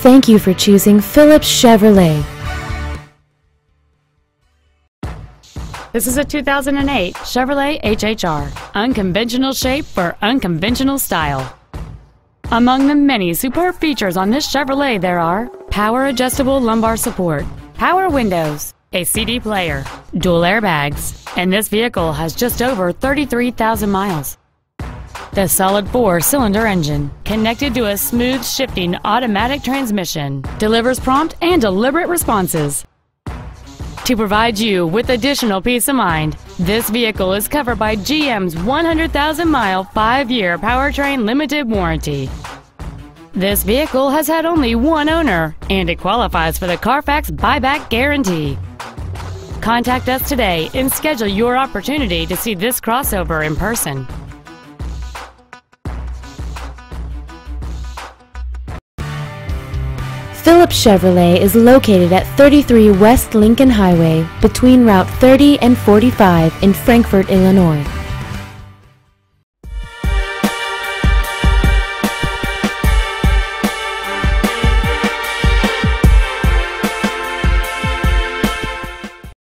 Thank you for choosing Phillips Chevrolet. This is a 2008 Chevrolet HHR. Unconventional shape for unconventional style. Among the many superb features on this Chevrolet there are power adjustable lumbar support, power windows, a CD player, dual airbags, and this vehicle has just over 33,000 miles. The solid 4-cylinder engine, connected to a smooth shifting automatic transmission, delivers prompt and deliberate responses. To provide you with additional peace of mind, this vehicle is covered by GM's 100,000-mile 5-year powertrain limited warranty. This vehicle has had only one owner, and it qualifies for the Carfax buyback guarantee. Contact us today and schedule your opportunity to see this crossover in person. Phillips Chevrolet is located at 33 West Lincoln Highway between Route 30 and 45 in Frankfort, Illinois.